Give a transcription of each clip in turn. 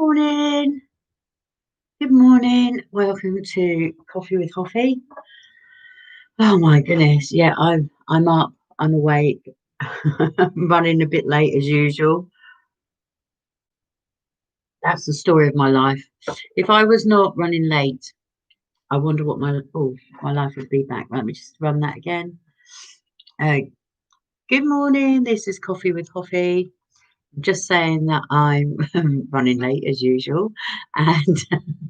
Morning. Good morning. Welcome to Coffee with Hoffy. Oh my goodness. Yeah, I'm up. I'm awake. I'm running a bit late as usual. That's the story of my life. If I was not running late, I wonder what my life would be back. Let me just run that again. Uh, Good morning. This is Coffee with Hoffy. Just saying that I'm running late as usual, and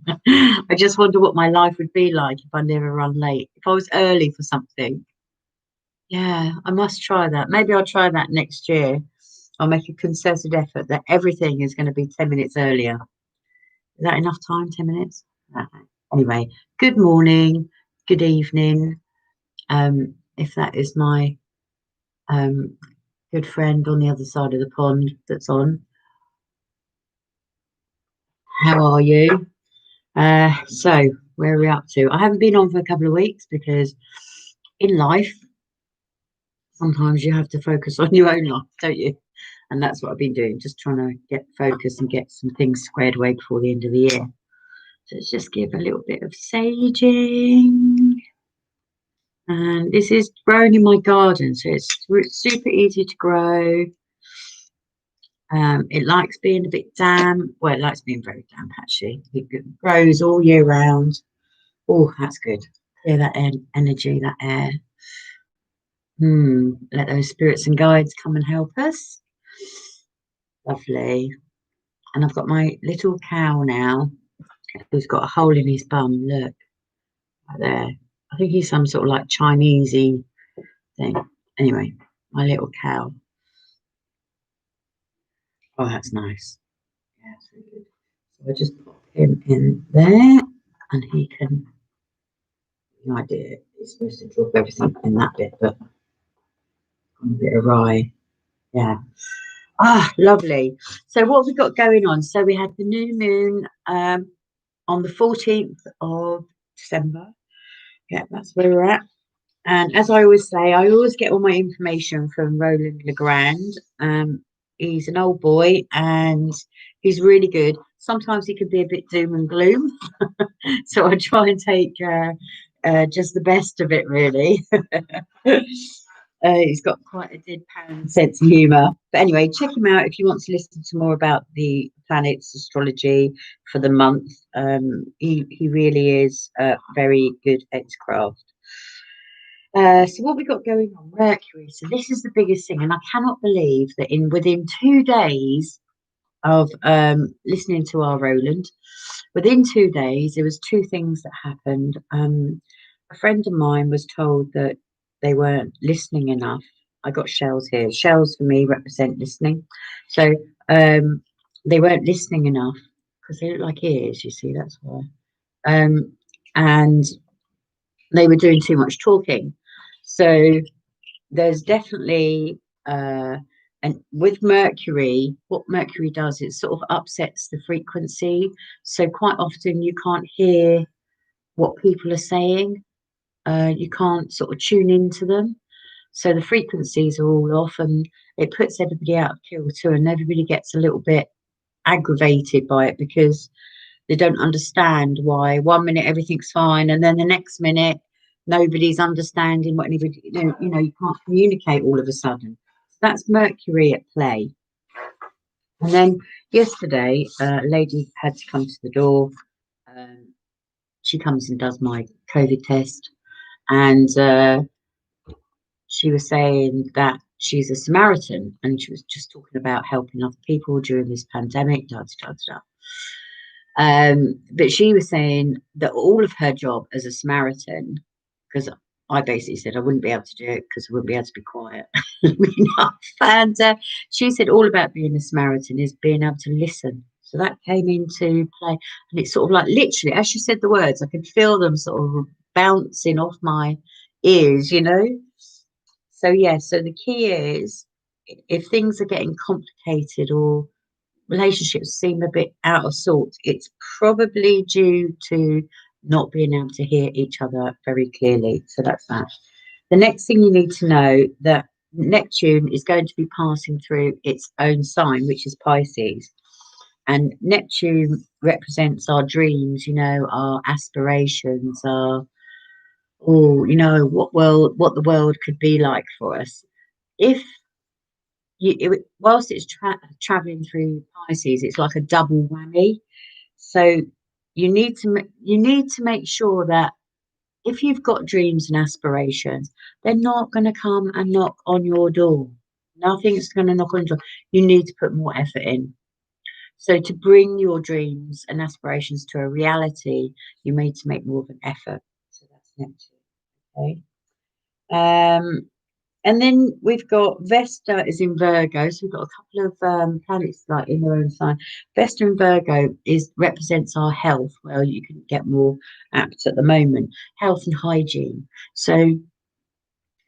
I just wonder what my life would be like if I never run late. If I was early for something, yeah, I must try that. Maybe I'll try that next year. I'll make a concerted effort that everything is going to be 10 minutes earlier. Is that enough time? 10 minutes? Anyway, good morning, good evening. If that is my um, good friend on the other side of the pond that's on, how are you? So where are we up to? I haven't been on for a couple of weeks because in life, sometimes you have to focus on your own life, don't you? And that's what I've been doing, just trying to get focused and get some things squared away before the end of the year. So let's just give a little bit of saging. And this is growing in my garden, so it's super easy to grow. It likes being a bit damp. Well, it likes being very damp, actually. It grows all year round. Oh, that's good. Clear that energy, that air. Let those spirits and guides come and help us. Lovely. And I've got my little cow now who's got a hole in his bum. Look, right there. I think he's some sort of like Chinesey thing. Anyway, my little cow. Oh, that's nice. Yeah, that's really good. So I just pop him in there and he can, no idea, he's supposed to drop everything in that bit, but a bit awry. Yeah. Ah, lovely. So what have we got going on? So we had the new moon on the 14th of December. Yeah, that's where we're at. And as I always say, I always get all my information from Roland Legrand. He's an old boy and he's really good. Sometimes he can be a bit doom and gloom, so I try and take just the best of it, really. He's got quite a deadpan sense of humour. But anyway, check him out if you want to listen to more about the planets astrology for the month. He really is very good at his craft. So what we got going on? Mercury. So this is the biggest thing, and I cannot believe that in within 2 days of listening to our Roland, within 2 days there was two things that happened. A friend of mine was told that they weren't listening enough. I got shells here. Shells for me represent listening. So they weren't listening enough because they look like ears. You see, that's why. And they were doing too much talking. So there's definitely and with Mercury, what Mercury does, it sort of upsets the frequency. So quite often you can't hear what people are saying. You can't sort of tune into them. So the frequencies are all off and it puts everybody out of kilter and everybody gets a little bit aggravated by it because they don't understand why 1 minute everything's fine and then the next minute nobody's understanding what anybody, you can't communicate all of a sudden. That's Mercury at play. And then yesterday, a lady had to come to the door. Um, she comes and does my COVID test, and she was saying that she's a Samaritan, and she was just talking about helping other people during this pandemic. Da, da, da, da. But she was saying that all of her job as a Samaritan, because I basically said I wouldn't be able to do it because I wouldn't be able to be quiet enough. And she said all about being a Samaritan is being able to listen. So that came into play. And it's sort of like literally, as she said the words, I could feel them sort of bouncing off my ears. So, yeah, so the key is if things are getting complicated or relationships seem a bit out of sorts, it's probably due to not being able to hear each other very clearly. So that's that. The next thing you need to know that Neptune is going to be passing through its own sign, which is Pisces. And Neptune represents our dreams, our aspirations, our, what the world could be like for us. If whilst it's traveling through Pisces, it's like a double whammy. So you need to make sure that if you've got dreams and aspirations, they're not going to come and knock on your door. Nothing's going to knock on your door. You need to put more effort in. So to bring your dreams and aspirations to a reality, you need to make more of an effort. So that's Neptune. Okay. And then we've got Vesta is in Virgo, so we've got a couple of planets like in their own sign. Vesta in Virgo represents our health. Well, you can get more apt at the moment, health and hygiene. So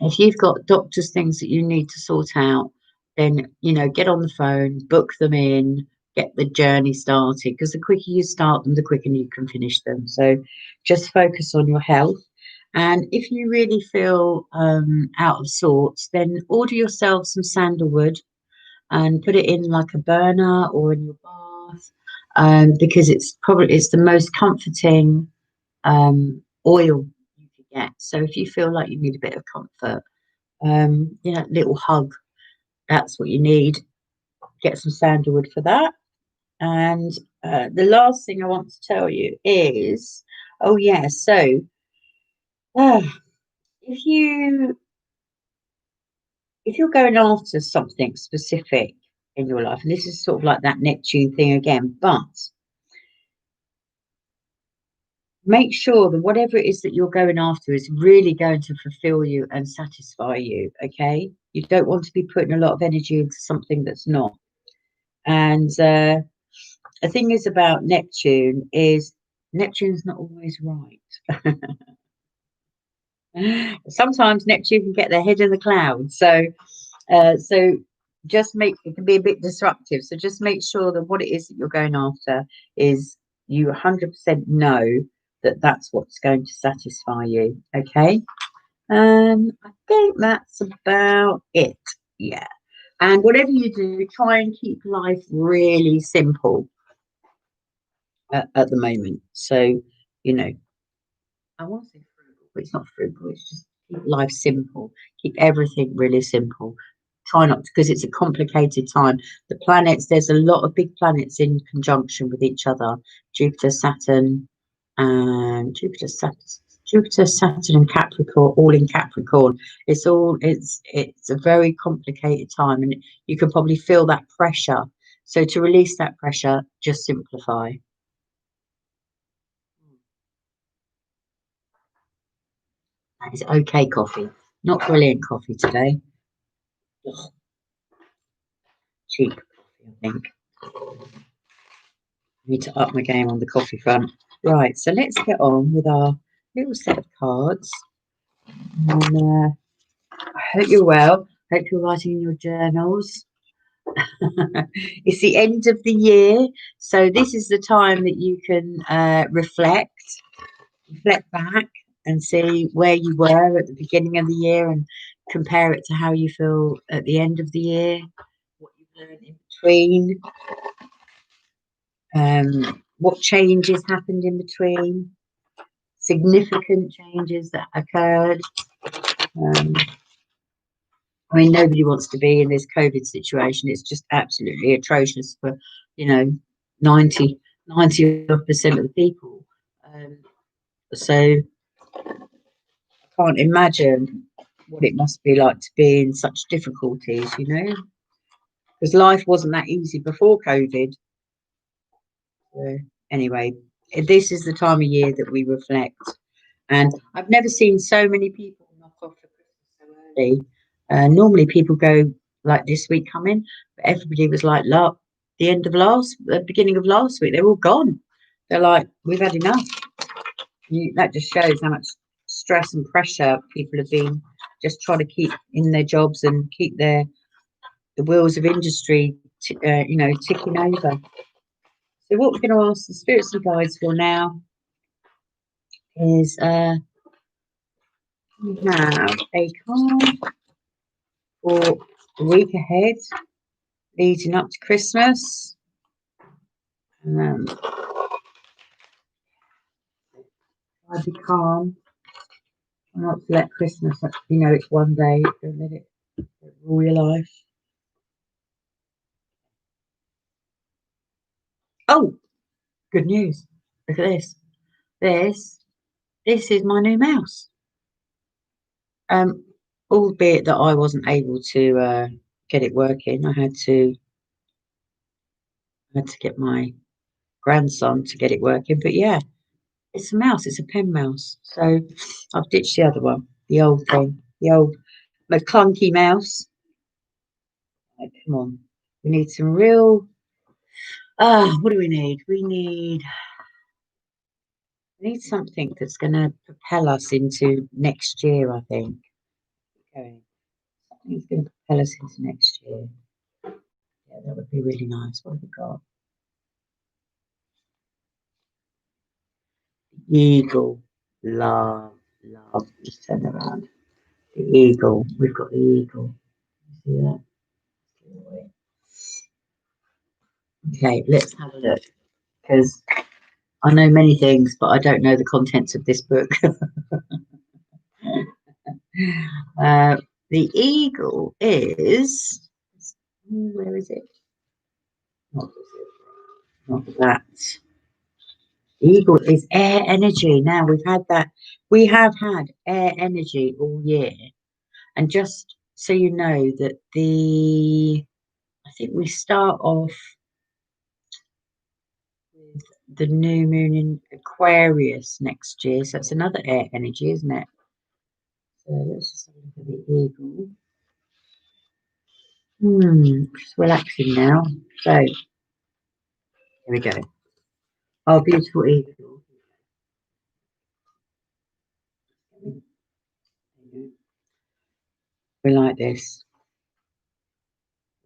if you've got doctor's things that you need to sort out, then get on the phone, book them in, get the journey started. Because the quicker you start them, the quicker you can finish them. So just focus on your health. And if you really feel out of sorts, then order yourself some sandalwood and put it in like a burner or in your bath, because it's the most comforting oil you can get. So if you feel like you need a bit of comfort, little hug, that's what you need. Get some sandalwood for that. And the last thing I want to tell you is, oh yeah, so if you if you're going after something specific in your life, and this is sort of like that Neptune thing again, but make sure that whatever it is that you're going after is really going to fulfill you and satisfy you. Okay, you don't want to be putting a lot of energy into something that's not. And the thing is about Neptune is Neptune's not always right. Sometimes Neptune can get their head in the clouds. So just it can be a bit disruptive. So just make sure that what it is that you're going after is you 100% know that that's what's going to satisfy you. Okay. I think that's about it. Yeah. And whatever you do, try and keep life really simple at the moment. So, you know, I want to say frugal, but it's not frugal. It's just keep life simple. Keep everything really simple. Try not to, because it's a complicated time. The planets, there's a lot of big planets in conjunction with each other. Jupiter, Saturn, and Jupiter, Saturn, and Capricorn, all in Capricorn. It's a very complicated time, and you can probably feel that pressure. So to release that pressure, just simplify. That is okay coffee. Not brilliant coffee today. Ugh, cheap coffee, I think. Need to up my game on the coffee front. Right, so let's get on with our little set of cards. And I hope you're well. Hope you're writing in your journals. It's the end of the year, so this is the time that you can reflect back and see where you were at the beginning of the year and compare it to how you feel at the end of the year, what you've learned in between, what changes happened in between, significant changes that occurred. Um, I mean, nobody wants to be in this COVID situation. It's just absolutely atrocious for, you know, 90% of the people. So I can't imagine what it must be like to be in such difficulties, because life wasn't that easy before COVID. So anyway, this is the time of year that we reflect. And I've never seen so many people knock off for Christmas so early. Normally people go like this week coming, but everybody was like the beginning of last week. They're all gone. They're like, we've had enough. That just shows how much stress and pressure people have been just trying to keep in their jobs and keep the wheels of industry, ticking over. So what we're going to ask the spirits and guides for now is we have a card for the week ahead, leading up to Christmas. I'd be calm. Not to let Christmas, it's one day. Don't let it rule your life. Oh, good news. Look at this. This is my new mouse. Um, Albeit that I wasn't able to get it working. I had to get my grandson to get it working. But yeah, it's a mouse. It's a pen mouse. So I've ditched the other one, the old thing, the old clunky mouse. Like, come on, we need some real. What do we need? We need something that's going to propel us into next year. I think. Okay, something that's going to propel us into next year. Yeah, that would be really nice. What have we got? Eagle. Love, love. Just turn around. The eagle. We've got the eagle. See that? Okay, let's have a look. Because I know many things, but I don't know the contents of this book. uh, the eagle is. Where is it? Not that. Eagle is air energy. Now we've had that. We have had air energy all year. And just so you know that I think we start off with the new moon in Aquarius next year. So it's another air energy, isn't it? So let's just have a look at the eagle. Just relaxing now. So here we go. Our beautiful eagle. We like this.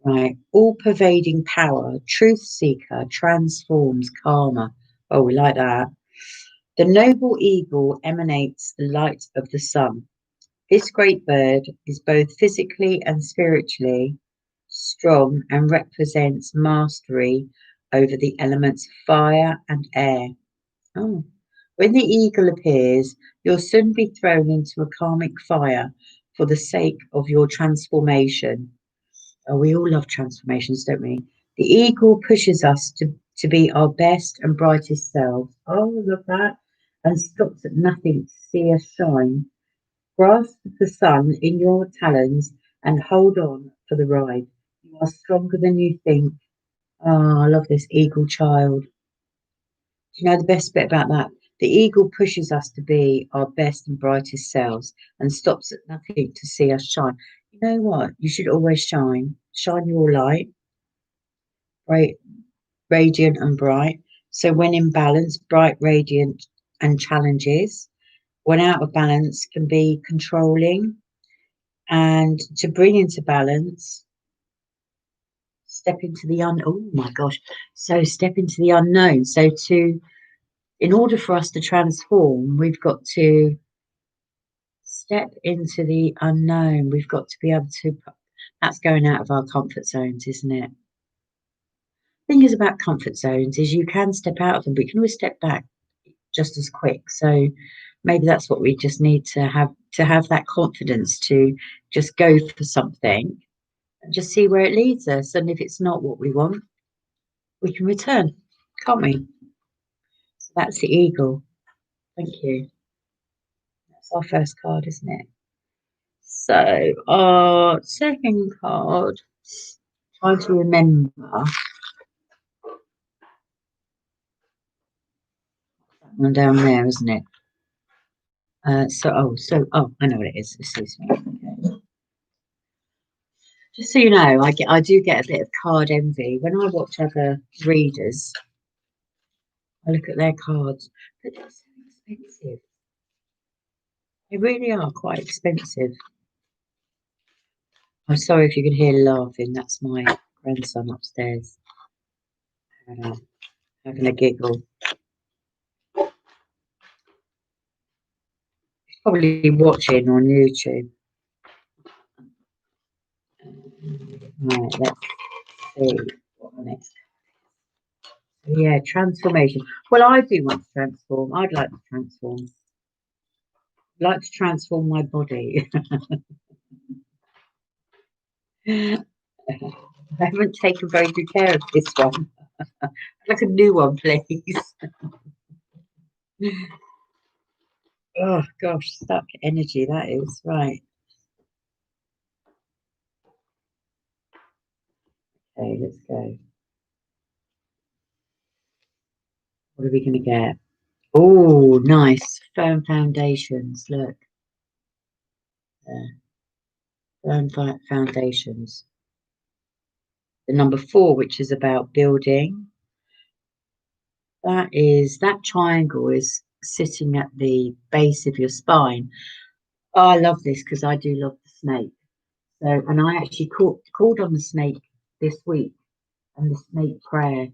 Right. All pervading power, truth seeker, transforms karma. Oh, we like that. The noble eagle emanates the light of the sun. This great bird is both physically and spiritually strong and represents mastery over the elements fire and air. Oh. When the eagle appears, you'll soon be thrown into a karmic fire for the sake of your transformation. Oh, we all love transformations, don't we? The eagle pushes us to be our best and brightest selves. Oh, love that. And stops at nothing to see us shine. Grasp the sun in your talons and hold on for the ride. You are stronger than you think. Oh, I love this eagle child. Do you know the best bit about that? The eagle pushes us to be our best and brightest selves and stops at nothing to see us shine. You know what? You should always shine. Shine your light, bright, radiant and bright. So when in balance, bright, radiant and challenges. When out of balance can be controlling. And to bring into balance, step into the oh my gosh. So step into the unknown. So in order for us to transform, we've got to step into the unknown. We've got to be able to, that's going out of our comfort zones, isn't it? Thing is about comfort zones is you can step out of them, but you can always step back just as quick. So maybe that's what we just need to have that confidence to just go for something and just see where it leads us. And if it's not what we want, we can return, can't we? So that's the eagle. Thank you. That's our first card, isn't it? So our second card, trying to remember that one down there, isn't it? I know what it is. Excuse me. Okay. Just so you know, I do get a bit of card envy when I watch other readers. I look at their cards, but they're so expensive. They really are quite expensive. I'm sorry if you can hear laughing. That's my grandson upstairs. Having a giggle. He's probably watching on YouTube. Right, let's see what the next. Yeah, transformation. Well, I do want to transform. I'd like to transform. I'd like to transform my body. I haven't taken very good care of this one. Like a new one, please. Oh gosh, stuck energy that is. Right. Okay, let's go. What are we gonna get? Oh, nice. Firm foundations. Look, there. Foundations. The number four, which is about building. That triangle is sitting at the base of your spine. Oh, I love this because I do love the snake. So, and I actually called on the snake this week, and the snake prayer,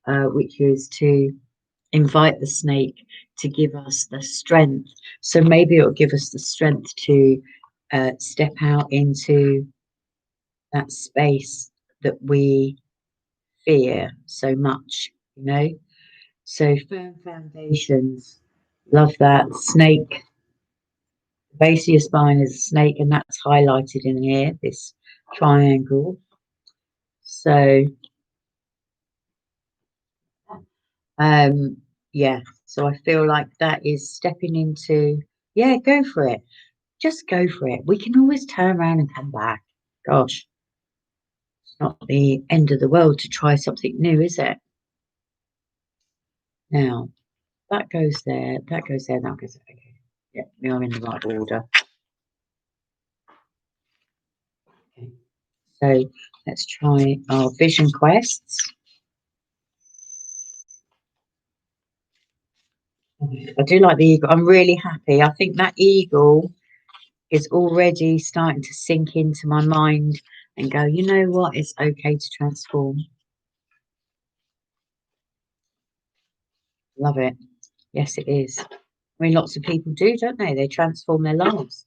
which is to invite the snake to give us the strength. So maybe it'll give us the strength to step out into that space that we fear so much, you know? So firm foundations. Love that. Snake. The base of your spine is a snake, and that's highlighted in here, this triangle. So yeah, so I feel like that is stepping into, yeah, go for it. Just go for it. We can always turn around and come back. Gosh, it's not the end of the world to try something new, is it? Now, that goes there, that goes there, that goes there. Okay. Yeah, we are in the right order. Okay. So let's try our vision quests. I do like the eagle. I'm really happy. I think that eagle is already starting to sink into my mind and go, you know what? It's okay to transform. Love it. Yes, it is. I mean, lots of people do, don't they? They transform their lives.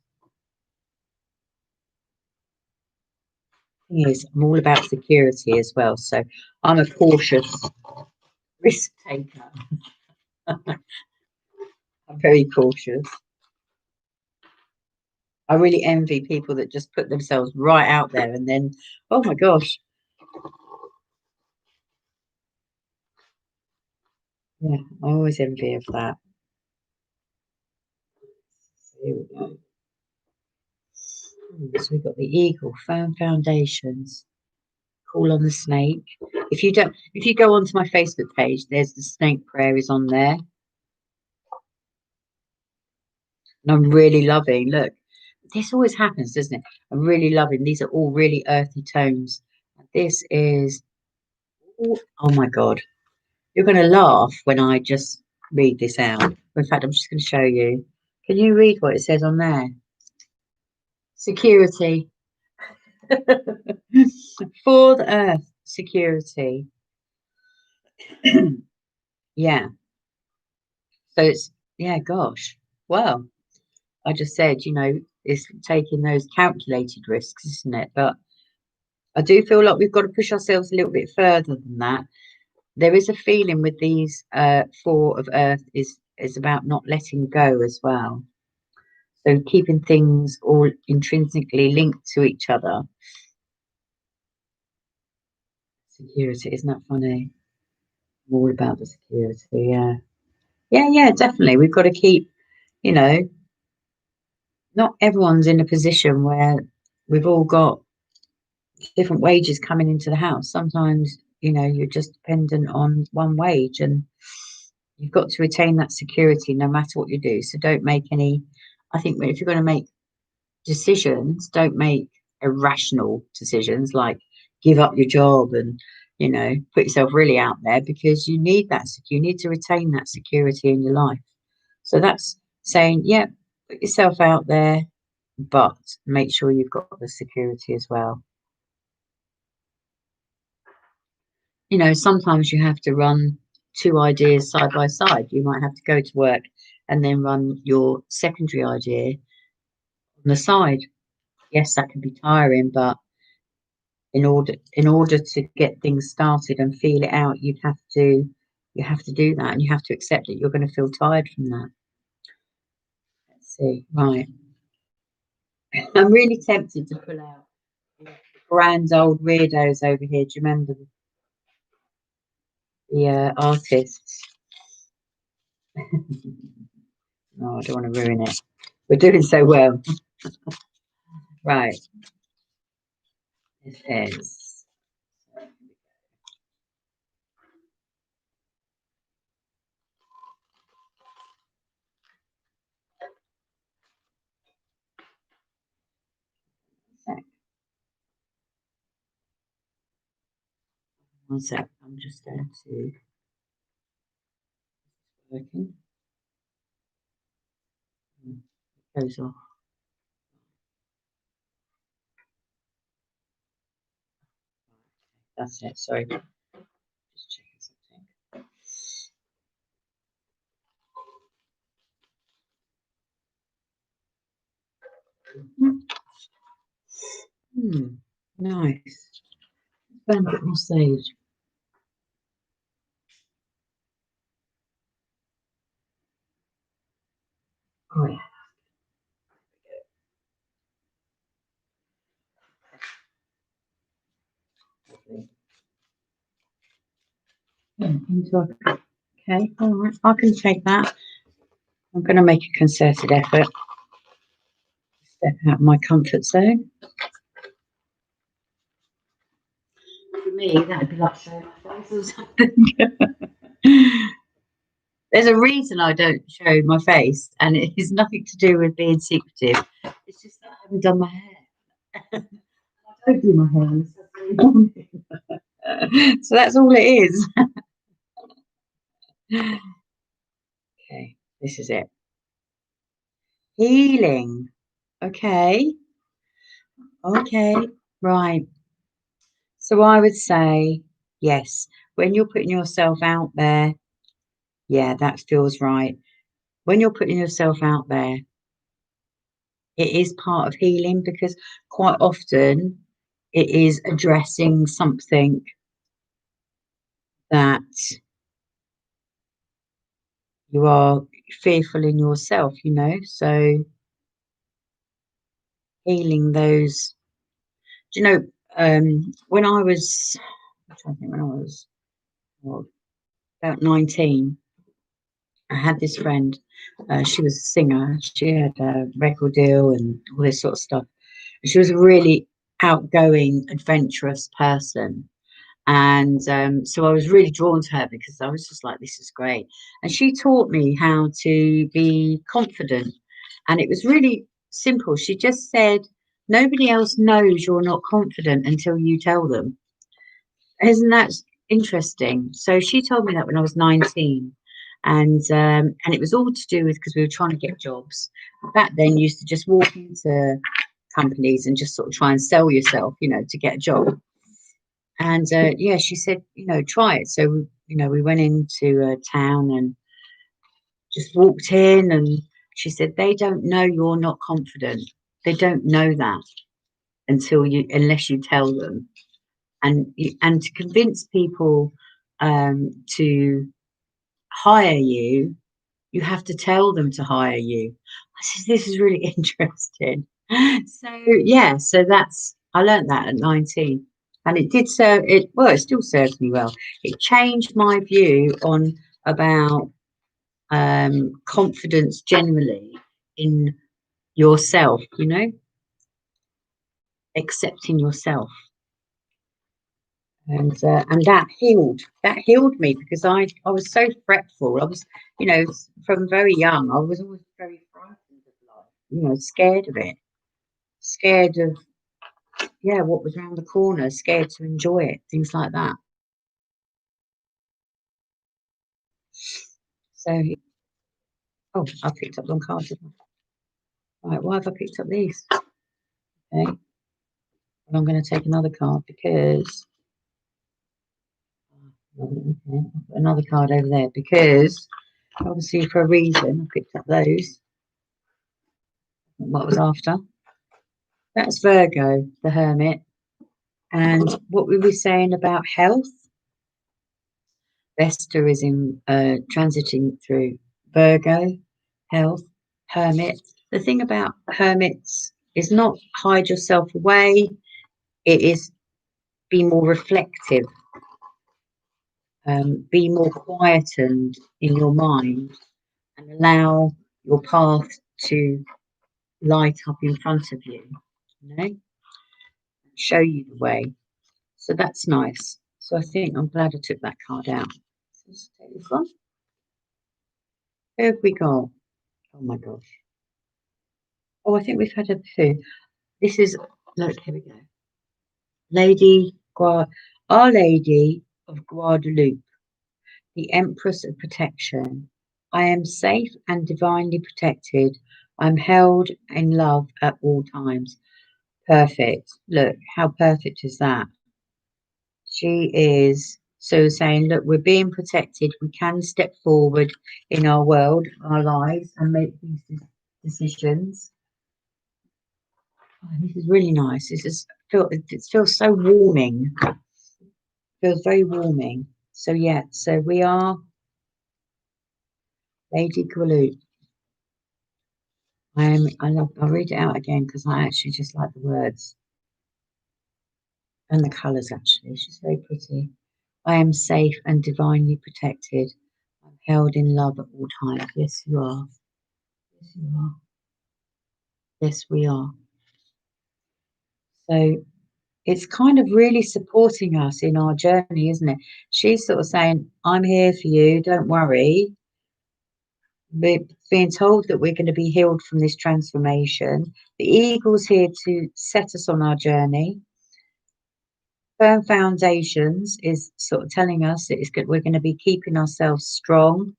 Thing is, I'm all about security as well. So I'm a cautious risk taker. I'm very cautious. I really envy people that just put themselves right out there and then, oh my gosh. Yeah, I always envy of that. So here we go. So we've got the eagle, firm foundations, call on the snake. If you go onto my Facebook page, there's the snake prayer is on there. And I'm really loving, look, this always happens, doesn't it? I'm really loving, these are all really earthy tones. This is, oh my God, you're going to laugh when I just read this out. In fact, I'm just going to show you. Can you read what it says on there? Security. For the earth, security. Yeah. So it's, yeah, gosh. Well, I just said, it's taking those calculated risks, isn't it? But I do feel like we've got to push ourselves a little bit further than that. There is a feeling with these four of earth is about not letting go as well. So keeping things all intrinsically linked to each other. Security, isn't that funny? I'm all about the security, yeah. Yeah, yeah, definitely. We've got to keep, you know, not everyone's in a position where we've all got different wages coming into the house. Sometimes, you're just dependent on one wage and you've got to retain that security no matter what you do. So don't make any, I think if you're going to make decisions, don't make irrational decisions like give up your job and, put yourself really out there because you need you need to retain that security in your life. So that's saying, yeah, put yourself out there, but make sure you've got the security as well. Sometimes you have to run two ideas side by side. You might have to go to work and then run your secondary idea on the side. Yes, that can be tiring, but in order to get things started and feel it out, you'd have to, You have to do that, and you have to accept that you're going to feel tired from that. Let's see. Right. I'm really tempted to pull out grand old weirdos over here. Do you remember the artists? No, I don't want to ruin it. We're doing so well. Right. This is. One sec. I'm just going to working. It goes off. That's it. Sorry. Just checking something. Nice. Burn a bit more sage. Oh yeah. Okay, all right. I can take that. I'm going to make a concerted effort. Step out of my comfort zone. For me, that'd be like showing my face or something. There's a reason I don't show my face, and it has nothing to do with being secretive. It's just that I haven't done my hair. I don't do my hair on a Saturday morning. So that's all it is. Okay, this is it. Healing. Okay, okay, right. So I would say, yes, when you're putting yourself out there, yeah, that feels right. When you're putting yourself out there, it is part of healing because quite often it is addressing something that you are fearful in yourself, you know. So healing those, do you know, when I was, I'm trying to think when I was well, about 19, I had this friend. She was a singer. She had a record deal and all this sort of stuff. And she was a really outgoing, adventurous person. And so I was really drawn to her because I was just like, this is great. And she taught me how to be confident. And it was really simple. She just said, nobody else knows you're not confident until you tell them. Isn't that interesting? So she told me that when I was 19. And it was all to do with because we were trying to get jobs. Back then, you used to just walk into companies and just sort of try and sell yourself, you know, to get a job. And yeah, she said, you know, try it. So, you know, we went into a town and just walked in, and she said, they don't know you're not confident. They don't know that unless you tell them. And to convince people to hire you, you have to tell them to hire you. I said, this is really interesting. So yeah, so that's I learned that at 19. And it did serve it well, it still serves me well. It changed my view on about confidence generally in yourself, you know, accepting yourself. And that healed me because I was so fretful. I was, you know, from very young, I was always very frightened of life, you know, scared of it, scared of yeah, what was around the corner, scared to enjoy it, things like that. So, oh, I picked up one card, didn't I? Right, why have I picked up these? Okay, well, I'm going to take another card because okay, I've got another card over there because obviously for a reason I picked up those. What I was after. That's Virgo, the Hermit. And what we were saying about health, Vesta is in transiting through Virgo, health, hermit. The thing about hermits is not hide yourself away, it is be more reflective, be more quietened in your mind and allow your path to light up in front of you, you know, show you the way. So that's nice. So I think I'm glad I took that card out. So let's take this one. Who have we got? Oh my gosh. Oh, I think we've had a few. This is, look, here we go. Our Lady of Guadalupe, the Empress of Protection. I am safe and divinely protected. I'm held in love at all times. Perfect. Look, how perfect is that? She is so saying, look, we're being protected. We can step forward in our world, our lives, and make these decisions. Oh, this is really nice. It feels so warming. Feels very warming. So yeah, so we are Lady Galoot. I'll read it out again because I actually just like the words and the colours actually. She's very pretty. I am safe and divinely protected. I'm held in love at all times. Yes, you are. Yes, you are. Yes, we are. So it's kind of really supporting us in our journey, isn't it? She's sort of saying, I'm here for you, don't worry. We're being told that we're going to be healed from this transformation. The eagle's here to set us on our journey. Firm foundations is sort of telling us that we're going to be keeping ourselves strong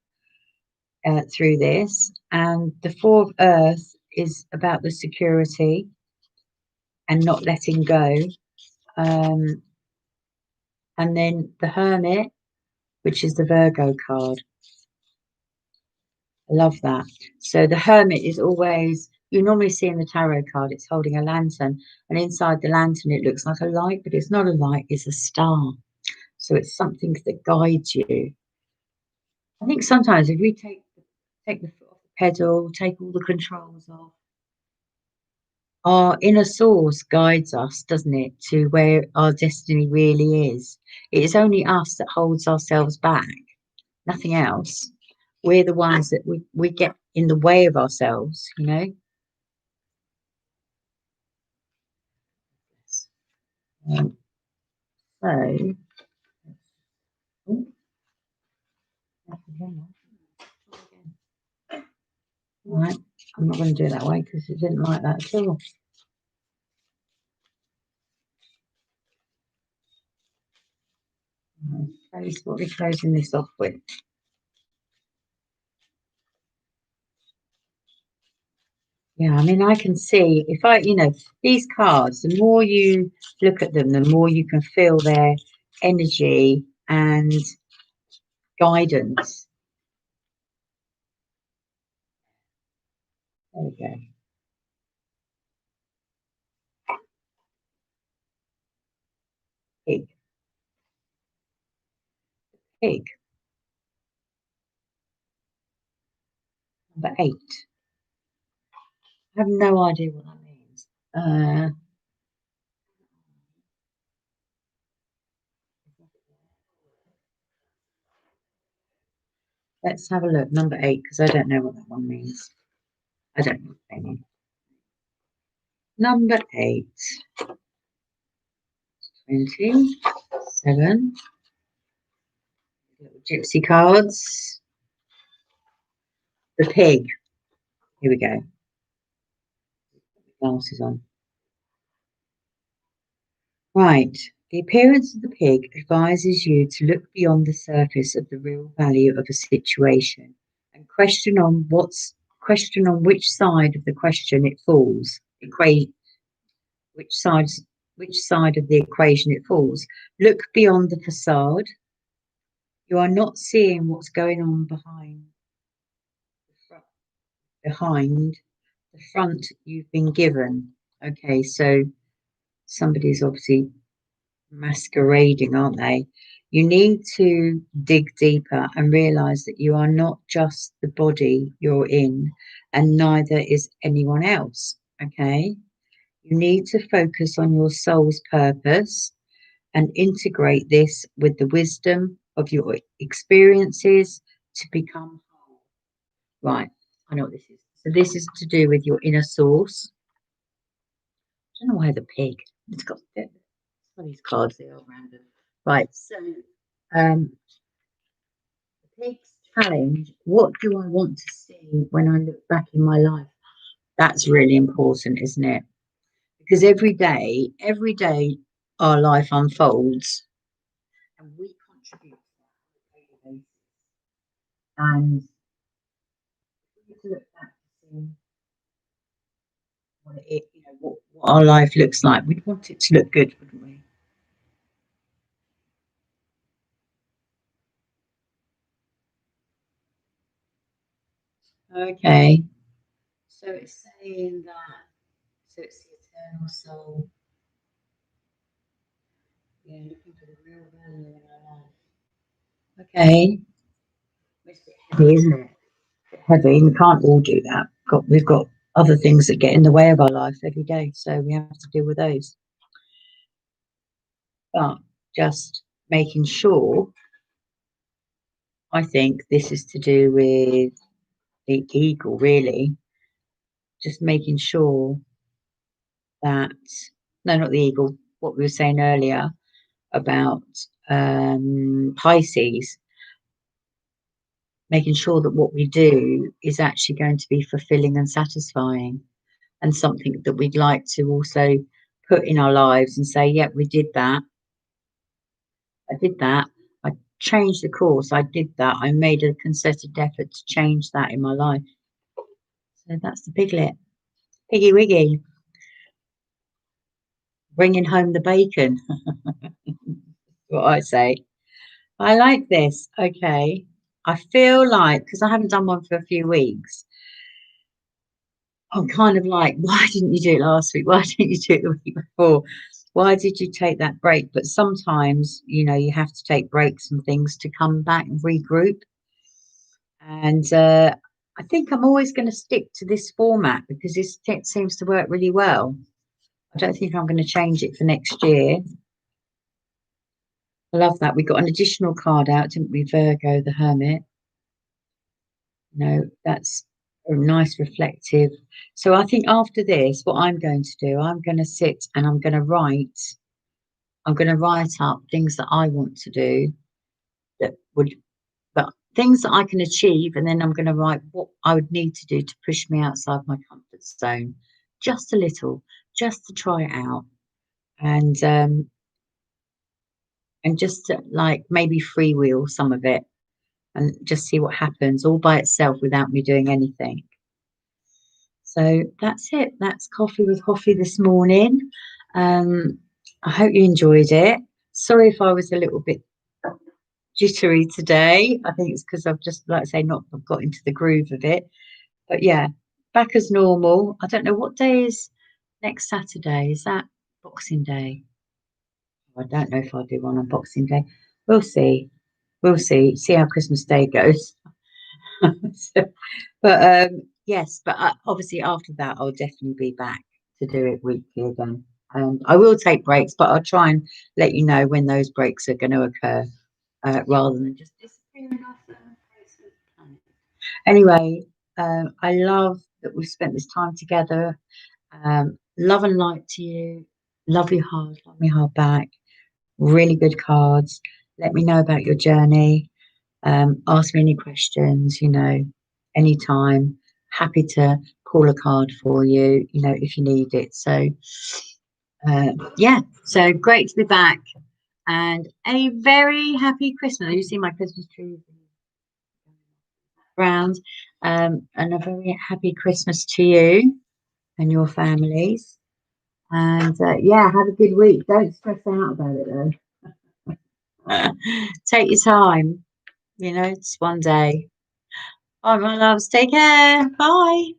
through this. And the Four of Earth is about the security and not letting go. Um, and then the Hermit, which is the Virgo card. I love that. So the Hermit is always, you normally see in the tarot card, it's holding a lantern, and inside the lantern it looks like a light, but it's not a light, it's a star. So it's something that guides you. I think sometimes if we take the foot off the pedal, take all the controls off, our inner source guides us, doesn't it, to where our destiny really is. It is only us that holds ourselves back, nothing else. We're the ones that we get in the way of ourselves, you know. Um, so, oh, all right, I'm not going to do it that way because it didn't like that at all. What are we closing this off with? Yeah, I mean, I can see if these cards, the more you look at them, the more you can feel their energy and guidance. There we go. Pig. Pig. Number 8. I have no idea what that means. Let's have a look. Number 8, because I don't know what that one means. I don't know what they mean. Number 8. 27. Little gypsy cards. The pig. Here we go. Glasses on. Right. The appearance of the pig advises you to look beyond the surface of the real value of a situation and question on which side of the question it falls. Which sides which side of the equation it falls. Look beyond the facade. You are not seeing what's going on behind the front you've been given. Okay, so somebody's obviously masquerading, aren't they? You need to dig deeper and realize that you are not just the body you're in, and neither is anyone else. Okay. You need to focus on your soul's purpose and integrate this with the wisdom of your experiences to become whole. Right. I know what this is. So, this is to do with your inner source. I don't know why the pig. It's got some of these cards, they are random. Right. So, um, Pig's challenge. What do I want to see when I look back in my life? That's really important, isn't it? Because every day our life unfolds and we contribute to that on a daily basis. And we need to look back to see what our life looks like. We'd want it to look good, wouldn't we? Okay. So it's saying that, so it's the eternal soul. Yeah, looking for the real value in our life. Okay. It's a bit heavy, isn't it? Heavy. We can't all do that. We've got other things that get in the way of our life every day, so we have to deal with those. But just making sure, I think this is to do with the eagle, really. Just making sure that, no, not the eagle, what we were saying earlier about Pisces, making sure that what we do is actually going to be fulfilling and satisfying and something that we'd like to also put in our lives and say, yeah, we did that. I did that. I changed the course. I did that. I made a concerted effort to change that in my life. So that's the piglet. Piggy wiggy, bringing home the bacon. What I say. I like this. Okay. I feel like, because I haven't done one for a few weeks, I'm kind of like, why didn't you do it last week? Why didn't you do it the week before? Why did you take that break? But sometimes, you have to take breaks and things to come back and regroup. And I think I'm always going to stick to this format because it seems to work really well. I don't think I'm going to change it for next year. I love that. We got an additional card out, didn't we? Virgo, the Hermit. That's a nice reflective. So I think after this, what I'm going to do, I'm going to sit and I'm going to write. I'm going to write up things that I want to do that would, but things that I can achieve, and then I'm going to write what I would need to do to push me outside my comfort zone, just a little, just to try it out, and just to, like maybe freewheel some of it and just see what happens all by itself without me doing anything. So that's it. That's Coffee with Hoffy this morning. Um, I hope you enjoyed it. Sorry if I was a little bit jittery today. I think it's because I've just, like I say, not got into the groove of it. But yeah, back as normal. I don't know what day is next Saturday. Is that Boxing Day? I don't know if I'll do one on Boxing Day. We'll see. We'll see. See how Christmas Day goes. So, but yes, but obviously after that, I'll definitely be back to do it weekly again. I will take breaks, but I'll try and let you know when those breaks are going to occur, rather than just disappearing off the face of the planet. Anyway, I love that we've spent this time together. Love and light to you. Love you hard. Love me hard back. Really good cards. Let me know about your journey. Ask me any questions, anytime. Happy to pull a card for you, if you need it. So, yeah, so great to be back and a very happy Christmas. You see my Christmas tree around, and a very happy Christmas to you and your families. And yeah, have a good week. Don't stress out about it though. Take your time, it's one day. All right, my loves, take care. Bye.